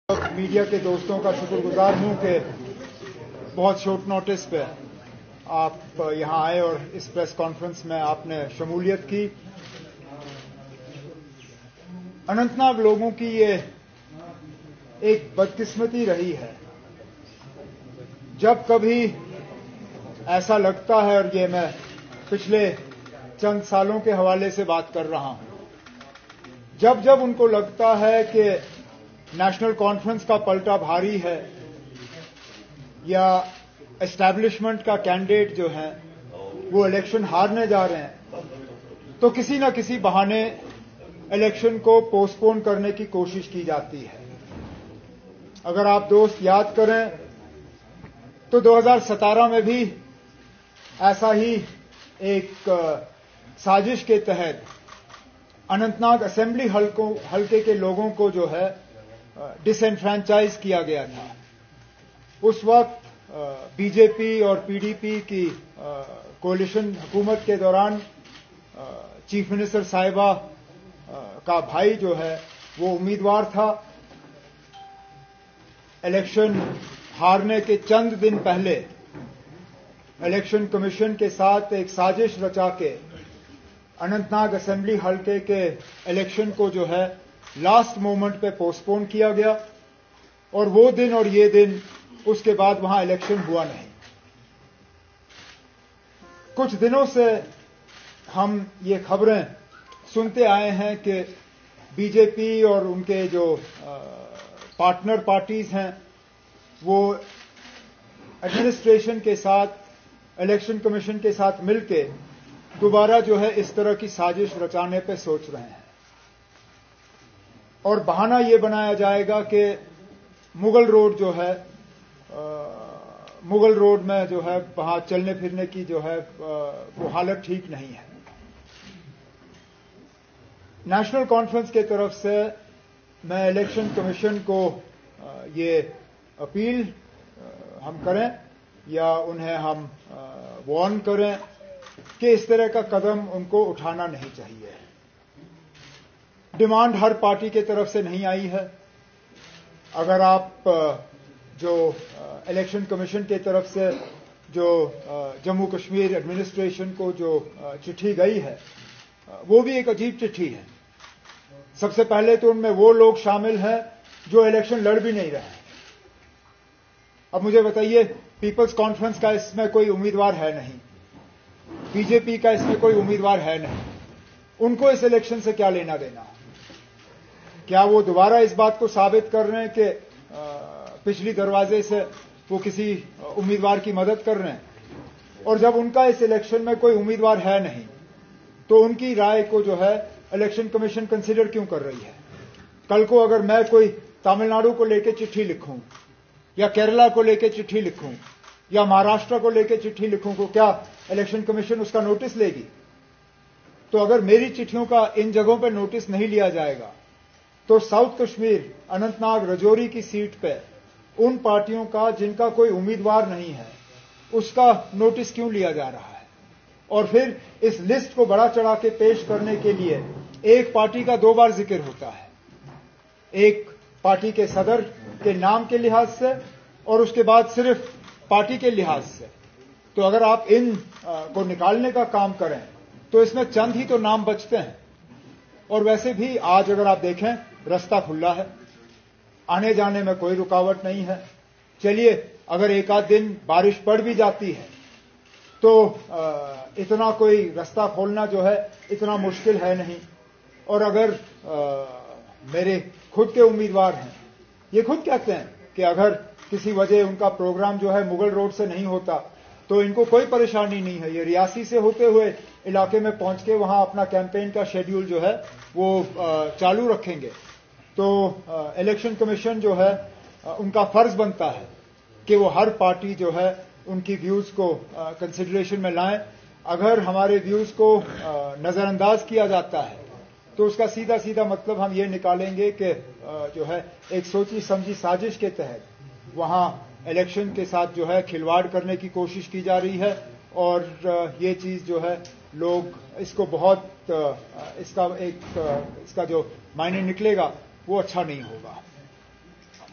Media के दोस्तों का शुक्रगुजार हूं कि बहुत शॉर्ट नोटिस पे आप यहां आए और इस प्रेस कॉन्फ्रेंस में आपने शमूलियत की। अनंतनाग लोगों की ये एक बदकिस्मती रही है। जब कभी ऐसा लगता है, और ये मैं पिछले चंद सालों के हवाले से बात कर रहा हूं, जब जब उनको लगता है कि नेशनल कॉन्फ्रेंस का पलटा भारी है या एस्टैब्लिशमेंट का कैंडिडेट जो है वो इलेक्शन हारने जा रहे हैं, तो किसी न किसी बहाने इलेक्शन को पोस्टपोन करने की कोशिश की जाती है। अगर आप दोस्त याद करें तो 2017 में भी ऐसा ही एक साजिश के तहत अनंतनाग असेंबली हलके के लोगों को जो है डिसएनफ्रेंचाइज किया गया था। उस वक्त बीजेपी और पीडीपी की कोalition हुकूमत के दौरान चीफ मिनिस्टर साहिबा का भाई जो है वो उम्मीदवार था। इलेक्शन हारने के चंद दिन पहले इलेक्शन कमीशन के साथ एक साजिश रचा के अनंतनाग असेंबली हलके के इलेक्शन को जो है लास्ट मोमेंट पे पोस्टपोन किया गया, और वो दिन और ये दिन उसके बाद वहां इलेक्शन हुआ नहीं। कुछ दिनों से हम ये खबरें सुनते आए हैं कि बीजेपी और उनके जो पार्टनर पार्टीज हैं वो एडमिनिस्ट्रेशन के साथ, इलेक्शन कमीशन के साथ मिलके दोबारा जो है इस तरह की साजिश रचाने पे सोच रहे हैं, और बहाना ये बनाया जाएगा कि मुगल रोड जो है, मुगल रोड में जो है वहां चलने फिरने की जो है वो हालत ठीक नहीं है। नेशनल कॉन्फ्रेंस के तरफ से मैं इलेक्शन कमीशन को ये अपील हम करें या उन्हें हम वार्न करें कि इस तरह का कदम उनको उठाना नहीं चाहिए। डिमांड हर पार्टी के तरफ से नहीं आई है। अगर आप जो इलेक्शन कमीशन की तरफ से जो जम्मू कश्मीर एडमिनिस्ट्रेशन को जो चिट्ठी गई है वो भी एक अजीब चिट्ठी है। सबसे पहले तो उनमें वो लोग शामिल हैं जो इलेक्शन लड़ भी नहीं रहे हैं। अब मुझे बताइए, पीपल्स कॉन्फ्रेंस का इसमें कोई उम्मीदवार है नहीं, बीजेपी का इसमें कोई उम्मीदवार है नहीं, उनको इस इलेक्शन से क्या लेना देना? क्या वो दोबारा इस बात को साबित कर रहे हैं कि पिछली दरवाजे से वो किसी उम्मीदवार की मदद कर रहे हैं? और जब उनका इस इलेक्शन में कोई उम्मीदवार है नहीं तो उनकी राय को जो है इलेक्शन कमीशन कंसीडर क्यों कर रही है? कल को अगर मैं कोई तमिलनाडु को लेकर चिट्ठी लिखूं या केरला को लेकर चिट्ठी लिखूं या महाराष्ट्र को लेकर चिट्ठी लिखूं तो क्या इलेक्शन कमीशन उसका नोटिस लेगी? तो अगर मेरी चिट्ठियों का इन जगहों पर नोटिस नहीं लिया जाएगा तो साउथ कश्मीर, अनंतनाग, रजौरी की सीट पे उन पार्टियों का जिनका कोई उम्मीदवार नहीं है उसका नोटिस क्यों लिया जा रहा है? और फिर इस लिस्ट को बड़ा चढ़ा के पेश करने के लिए एक पार्टी का दो बार जिक्र होता है, एक पार्टी के सदर के नाम के लिहाज से और उसके बाद सिर्फ पार्टी के लिहाज से। तो अगर आप इन को निकालने का काम करें तो इसमें चंद ही तो नाम बचते हैं। और वैसे भी आज अगर आप देखें रास्ता खुला है, आने जाने में कोई रुकावट नहीं है। चलिए, अगर एक आध दिन बारिश पड़ भी जाती है तो इतना कोई रास्ता खोलना जो है इतना मुश्किल है नहीं। और अगर मेरे खुद के उम्मीदवार हैं, ये खुद कहते हैं कि अगर किसी वजह उनका प्रोग्राम जो है मुगल रोड से नहीं होता तो इनको कोई परेशानी नहीं है, ये रियासी से होते हुए इलाके में पहुंच के वहां अपना कैंपेन का शेड्यूल जो है वो चालू रखेंगे। तो इलेक्शन कमीशन जो है उनका फर्ज बनता है कि वो हर पार्टी जो है उनकी व्यूज को कंसिडरेशन में लाएं। अगर हमारे व्यूज को नजरअंदाज किया जाता है तो उसका सीधा सीधा मतलब हम ये निकालेंगे कि जो है एक सोची समझी साजिश के तहत वहां इलेक्शन के साथ जो है खिलवाड़ करने की कोशिश की जा रही है। और ये चीज जो है लोग इसको बहुत इसका जो मायने निकलेगा वो अच्छा नहीं होगा।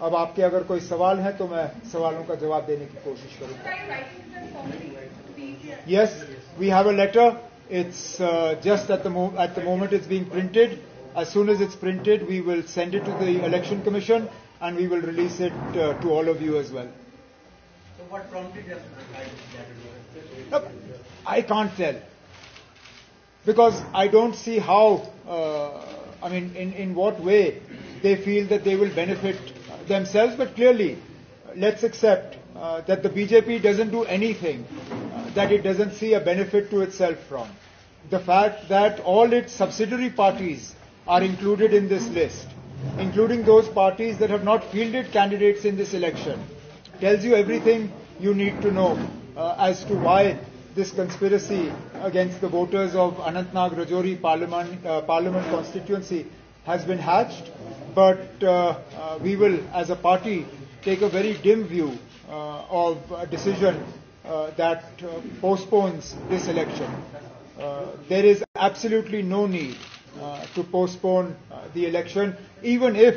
اب آپ کے اگر کوئی سوال ہیں تو میں سوالوں کا جواب دینے کی کوشش کروں گا. Yes, we have a letter. It's just at the moment it's being printed. As soon as it's printed, we will send it to the Election Commission and we will release it to all of you as well. So what prompted us to write this letter? Look, I can't tell. Because I don't see how, in what way they feel that they will benefit themselves, but clearly, let's accept that the BJP doesn't do anything that it doesn't see a benefit to itself from. The fact that all its subsidiary parties are included in this list, including those parties that have not fielded candidates in this election, tells you everything you need to know as to why this conspiracy against the voters of Anantnag Rajouri Parliament constituency has been hatched. But we will, as a party, take a very dim view of a decision that postpones this election. There is absolutely no need to postpone the election, even if,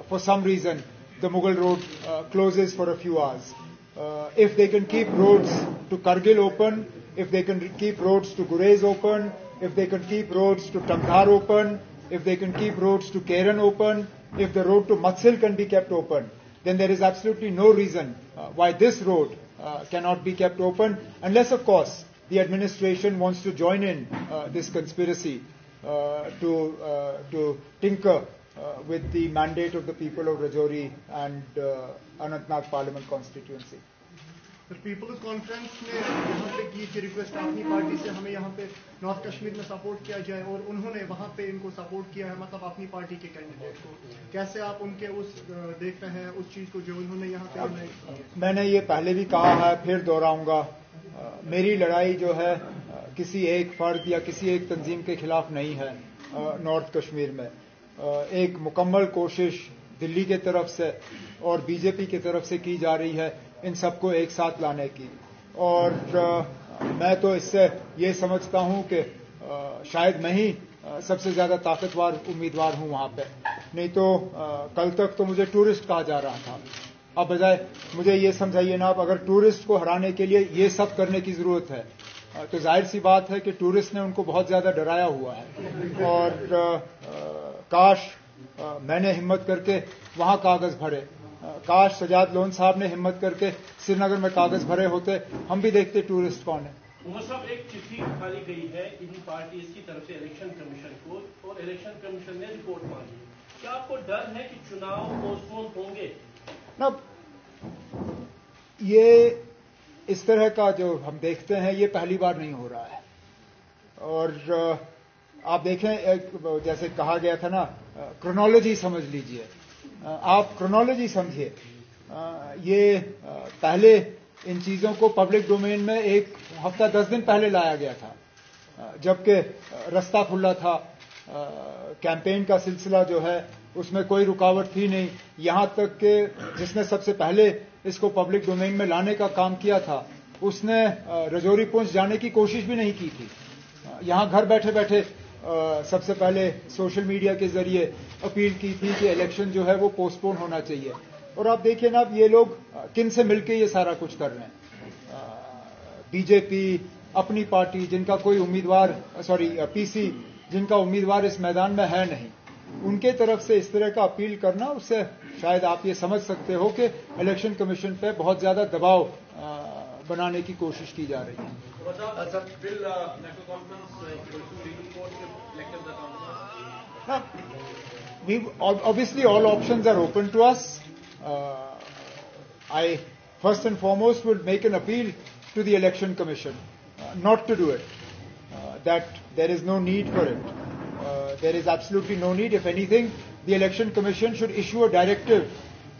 for some reason, the Mughal Road closes for a few hours. If they can keep roads to Kargil open, if they can keep roads to Gurez open, if they can keep roads to Tamdhar open, if they can keep roads to Keran open, if the road to Matsil can be kept open, then there is absolutely no reason why this road cannot be kept open, unless, of course, the administration wants to join in this conspiracy to tinker with the mandate of the people of Rajouri and Anantnag Parliament constituency. Peoples Conference نے یہاں پہ کی کہ request اپنی party سے ہمیں یہاں پہ نارتھ کشمیر میں سپورٹ کیا جائے اور انہوں نے وہاں پہ ان کو سپورٹ کیا ہے, مطلب اپنی پارٹی کے کینڈیڈیٹ کو. کیسے آپ ان کے اس دیکھتے ہیں اس چیز کو جو انہوں نے یہاں پہ؟ میں نے یہ پہلے بھی کہا ہے, پھر دوہراؤں گا, میری لڑائی جو ہے کسی ایک فرد یا کسی ایک تنظیم کے خلاف نہیں ہے. نارتھ کشمیر میں ایک مکمل کوشش دلی کے طرف سے اور بی جے پی کی طرف سے کی جا رہی ہے ان سب کو ایک ساتھ لانے کی, اور میں تو اس سے یہ سمجھتا ہوں کہ شاید میں ہی سب سے زیادہ طاقتور امیدوار ہوں وہاں پہ. نہیں تو کل تک تو مجھے ٹورسٹ کہا جا رہا تھا. اب بجائے مجھے یہ سمجھائیے نا, اب اگر ٹورسٹ کو ہرانے کے لیے یہ سب کرنے کی ضرورت ہے تو ظاہر سی بات ہے کہ ٹورسٹ نے ان کو بہت زیادہ ڈرایا ہوا ہے. اور کاش میں نے ہمت کر کے وہاں کاغذ بھرے, کاش سجاد لون صاحب نے ہمت کر کے سری نگر میں کاغذ بھرے ہوتے, ہم بھی دیکھتے ٹورسٹ کون ہے. عمر صاحب, ایک چٹھی کھالی گئی ہے ان پارٹیز کی طرف سے الیکشن کمیشن کو, اور الیکشن کمیشن نے رپورٹ مانگی. کیا آپ کو ڈر ہے کہ چناؤ پوسٹ پون ہوں گے؟ یہ اس طرح کا جو ہم دیکھتے ہیں یہ پہلی بار نہیں ہو رہا ہے. اور آپ دیکھیں, جیسے کہا گیا تھا نا, کرونالوجی سمجھ لیجئے, آپ کرونالوجی سمجھیے. یہ پہلے ان چیزوں کو پبلک ڈومین میں 1 ہفتہ 10 دن پہلے لایا گیا تھا, جبکہ رستہ کھلا تھا. کیمپین کا سلسلہ جو ہے اس میں کوئی رکاوٹ تھی نہیں, یہاں تک کہ جس نے سب سے پہلے اس کو پبلک ڈومین میں لانے کا کام کیا تھا اس نے رجوری پونچھ جانے کی کوشش بھی نہیں کی تھی. یہاں گھر بیٹھے بیٹھے سب سے پہلے سوشل میڈیا کے ذریعے اپیل کی تھی کہ الیکشن جو ہے وہ پوسٹ پون ہونا چاہیے. اور آپ دیکھیے نا, اب یہ لوگ کن سے مل کے یہ سارا کچھ کر رہے ہیں. بی جے پی اپنی پارٹی جن کا کوئی امیدوار, پی سی جن کا امیدوار اس میدان میں ہے نہیں, ان کے طرف سے اس طرح کا اپیل کرنا, اس سے شاید آپ یہ سمجھ سکتے ہو کہ الیکشن کمیشن پہ بہت زیادہ دباؤ بنانے کی کوشش کی جا رہی ہے. Obviously all options are open to us. I first and foremost would make an appeal to the Election Commission not to do it, that there is no need for it. There is absolutely no need. If anything, the Election Commission should issue a directive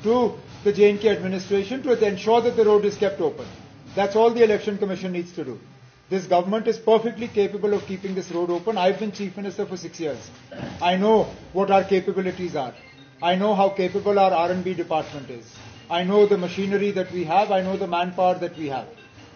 to the J&K administration to ensure that the road is kept open. That's all the Election Commission needs to do. This government is perfectly capable of keeping this road open. I've been Chief Minister for 6 years. I know what our capabilities are. I know how capable our R&B department is. I know the machinery that we have. I know the manpower that we have.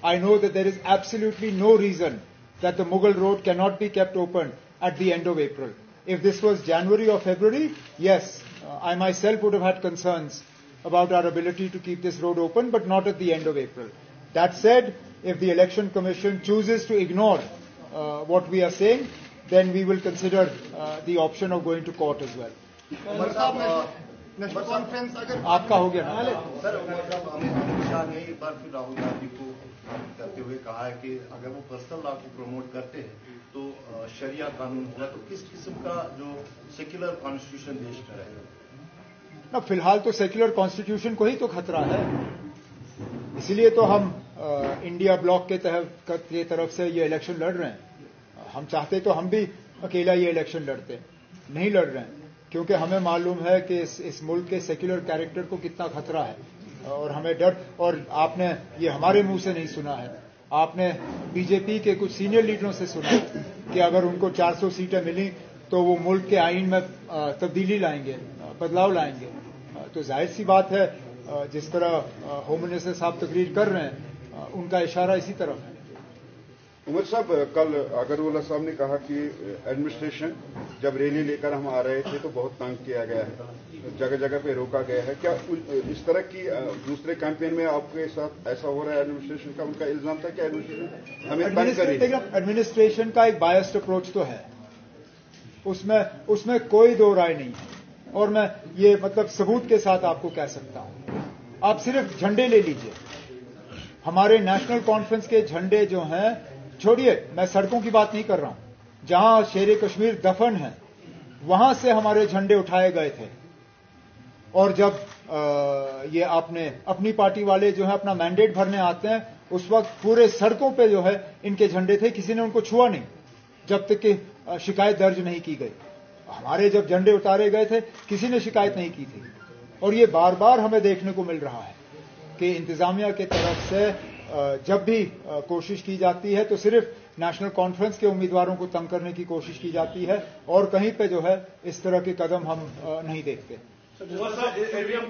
I know that there is absolutely no reason that the Mughal Road cannot be kept open at the end of April. If this was January or February, yes, I myself would have had concerns about our ability to keep this road open, but not at the end of April. That said, if the Election Commission chooses to ignore what we are saying, then we will consider the option of going to court as well. National conference अगर आपका हो गया ना? Sir मतलब अमित शाह ने एक बार फिर राहुल गांधी को करते हुए कहा है कि अगर वो पर्सनल लॉ को प्रमोट करते हैं तो शरिया कानून होगा, तो किस किस्म का जो सेक्युलर कॉन्स्टिट्यूशन देश में रहेगा? ना, फिलहाल तो सेक्युलर कॉन्स्टिट्यूशन को ही तो खतरा है, इसीलिए तो हम इंडिया ब्लॉक के तरफ से ये इलेक्शन लड़ रहे हैं। हम चाहते तो हम भी अकेला ये इलेक्शन लड़ते, नहीं लड़ रहे हैं, क्योंकि हमें मालूम है कि इस मुल्क के सेक्युलर कैरेक्टर को कितना खतरा है, और हमें डर, और आपने ये हमारे मुंह से नहीं सुना है, आपने बीजेपी के कुछ सीनियर लीडरों से सुना है कि अगर उनको 400 सीटें मिली तो वो मुल्क के आईन में तब्दीली लाएंगे, बदलाव लाएंगे। तो जाहिर सी बात है, जिस तरह होम मिनिस्टर साहब तकरीर कर रहे हैं, उनका इशारा इसी तरफ है। उमर साहब, कल अगरवाला साहब ने कहा कि एडमिनिस्ट्रेशन जब रैली लेकर हम आ रहे थे तो बहुत तंग किया गया है, जगह जगह पे रोका गया है। क्या इस तरह की दूसरे कैंपेन में आपके साथ ऐसा हो रहा है? एडमिनिस्ट्रेशन का उनका इल्जाम था कि एडमिनिस्ट्रेशन हमें तंग कर रही है। एडमिनिस्ट्रेशन का एक बायस्ड अप्रोच तो है, उसमें कोई दो राय नहीं है, और मैं ये मतलब सबूत के साथ आपको कह सकता हूं। आप सिर्फ झंडे ले लीजिए, हमारे नेशनल कॉन्फ्रेंस के झंडे जो हैं, छोड़िए, मैं सड़कों की बात नहीं कर रहा हूं, जहां शेर कश्मीर दफन है वहां से हमारे झंडे उठाए गए थे। और जब ये आपने अपनी पार्टी वाले जो है अपना मैंडेट भरने आते हैं, उस वक्त पूरे सड़कों पे जो है इनके झंडे थे, किसी ने उनको छुआ नहीं जब तक कि शिकायत दर्ज नहीं की गई। हमारे जब झंडे उतारे गए थे, किसी ने शिकायत नहीं की थी। और ये बार बार हमें देखने को मिल रहा है कि इंतजामिया की तरफ से जब भी कोशिश की जाती है तो सिर्फ नेशनल कॉन्फ्रेंस के उम्मीदवारों को तंग करने की कोशिश की जाती है, और कहीं पे जो है इस तरह के कदम हम नहीं देखते। सुप्रीम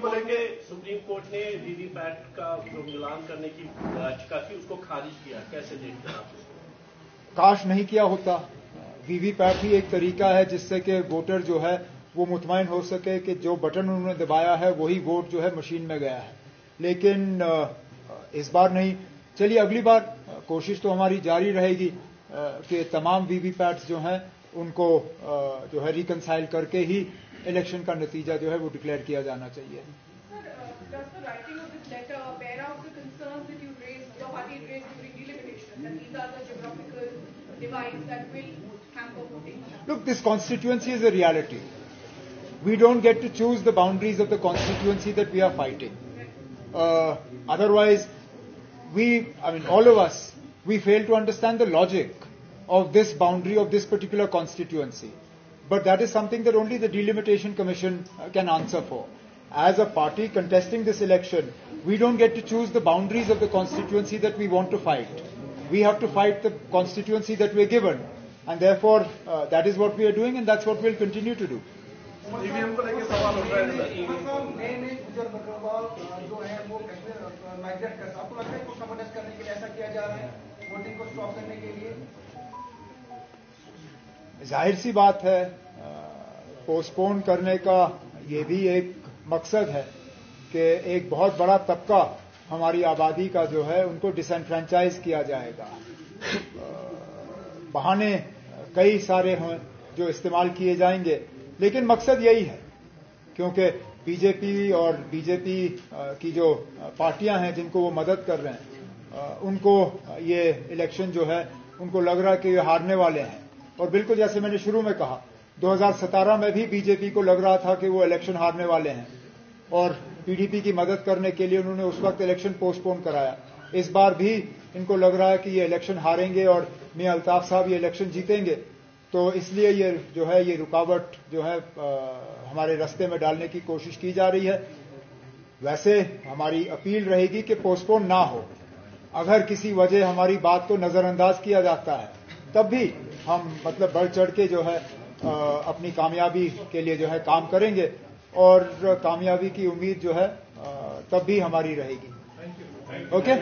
कोर्ट ने वीवीपैट का जो मिलान करने की याचिका थी उसको खारिज किया, कैसे देखते हैं आप उसको? काश नहीं किया होता। वीवीपैट ही एक तरीका है जिससे कि वोटर जो है वो मुतमईन हो सके कि जो बटन उन्होंने दबाया है वही वोट जो है मशीन में गया है। लेकिन इस बार नहीं। चलिए, अगली बार कोशिश तो हमारी जारी रहेगी कि तमाम वीवीपैट्स जो हैं उनको जो है रिकंसाइल करके ही इलेक्शन का नतीजा जो है वो डिक्लेयर किया जाना चाहिए। Look, this constituency is a reality. We don't get to choose the boundaries of the constituency that we are fighting. Otherwise, all of us, we fail to understand the logic of this boundary of this particular constituency. But that is something that only the Delimitation Commission can answer for. As a party contesting this election, we don't get to choose the boundaries of the constituency that we want to fight. We have to fight the constituency that we're given. And therefore, that is what we are doing, and that's what we'll continue to do. EVM को लेकर सवाल उठ रहा है। नए गुजर बकरवाल जो है वो कश्मीर माइग्रेट करता है, आपको लगता है कुछ जबरदस्त करने के लिए ऐसा किया जा रहा है, वोटिंग को स्टॉप करने के लिए? जाहिर सी बात है, पोस्टपोन करने का ये भी एक मकसद है कि एक बहुत बड़ा तबका हमारी आबादी का जो है उनको डिसएनफ्रेंचाइज किया जाएगा। बहाने कई सारे हैं जो इस्तेमाल किए जाएंगे, लेकिन मकसद यही है, क्योंकि बीजेपी और बीजेपी की जो पार्टियां हैं जिनको वो मदद कर रहे हैं, उनको ये इलेक्शन जो है उनको लग रहा है कि ये हारने वाले हैं। और बिल्कुल जैसे मैंने शुरू में कहा, 2017 में भी बीजेपी को लग रहा था कि वो इलेक्शन हारने वाले हैं, और पीडीपी की मदद करने के लिए उन्होंने उस वक्त इलेक्शन पोस्टपोन कराया। इस बार भी इनको लग रहा है कि ये इलेक्शन हारेंगे और मियां अल्ताफ साहब ये इलेक्शन जीतेंगे, तो इसलिए ये जो है ये रुकावट जो है हमारे रास्ते में डालने की कोशिश की जा रही है। वैसे हमारी अपील रहेगी कि पोस्टपोन ना हो। अगर किसी वजह हमारी बात को नजरअंदाज किया जाता है, तब भी हम बढ़ चढ़ के जो है अपनी कामयाबी के लिए जो है काम करेंगे, और कामयाबी की उम्मीद जो है तब भी हमारी रहेगी। ओके।